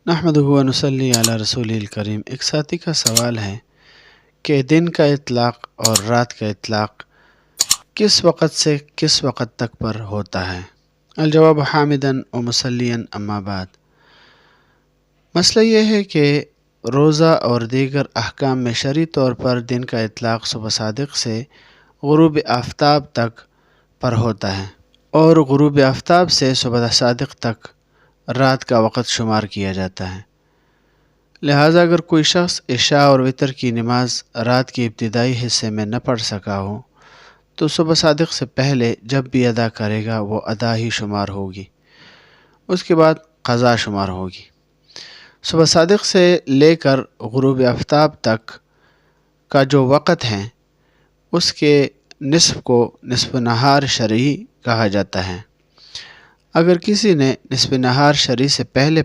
نحمدہ و نصلی علی رسول الکریم۔ ایک ساتھی کا سوال ہے کہ دن کا اطلاق اور رات کا اطلاق کس وقت سے کس وقت تک پر ہوتا ہے؟ الجواب حامداً و مسلیاً اما بعد۔ مسئلہ یہ ہے کہ روزہ اور دیگر احکام میں شرعی طور پر دن کا اطلاق صبح صادق سے غروب آفتاب تک پر ہوتا ہے اور غروب آفتاب سے صبح صادق تک رات کا وقت شمار کیا جاتا ہے۔ لہٰذا اگر کوئی شخص عشاء اور وتر کی نماز رات کے ابتدائی حصے میں نہ پڑھ سکا ہو تو صبح صادق سے پہلے جب بھی ادا کرے گا وہ ادا ہی شمار ہوگی، اس کے بعد قضا شمار ہوگی۔ صبح صادق سے لے کر غروب آفتاب تک کا جو وقت ہے اس کے نصف کو نصف نہار شرعی کہا جاتا ہے۔ اگر کسی نے نصف نہار شرعی سے پہلے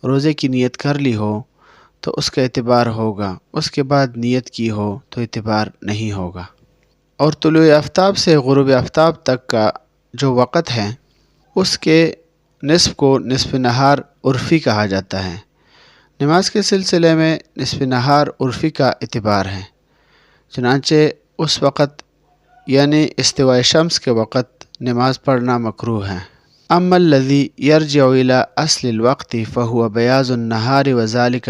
روزے کی نیت کر لی ہو تو اس کا اعتبار ہوگا، اس کے بعد نیت کی ہو تو اعتبار نہیں ہوگا۔ اور طلوع آفتاب سے غروب آفتاب تک کا جو وقت ہے اس کے نصف کو نصف نہار عرفی کہا جاتا ہے۔ نماز کے سلسلے میں نصف نہار عرفی کا اعتبار ہے، چنانچہ اس وقت یعنی استواء شمس کے وقت نماز پڑھنا مکروہ ہے۔ اما الذی یرجع الی اصل الوقت فهو بیاض النہار وذلك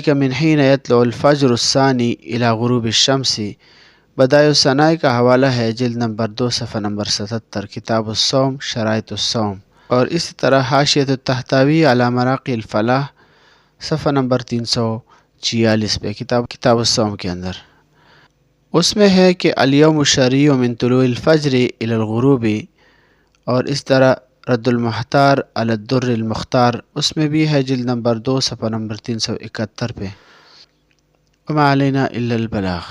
من حین یطلع الفجر الثانی الی غروب الشمس۔ بدائع الثناء کا حوالہ ہے، جلد نمبر 2 صفحہ نمبر 77، کتاب الصوم شرائط الصوم، اور اسی طرح حاشیۃ الطحطاوی علی مراقی الفلاح صفحہ نمبر 346 پہ کتاب الصوم کے اندر۔ اس میں ہے کہ الیوم الشرعی من طلوع الفجر الی الغروب، اور اس طرح رد المحتار علی الدر المختار اس میں بھی ہے، جلد نمبر 2 صفحہ نمبر 371 پہ۔ وما علینا الا البلاغ۔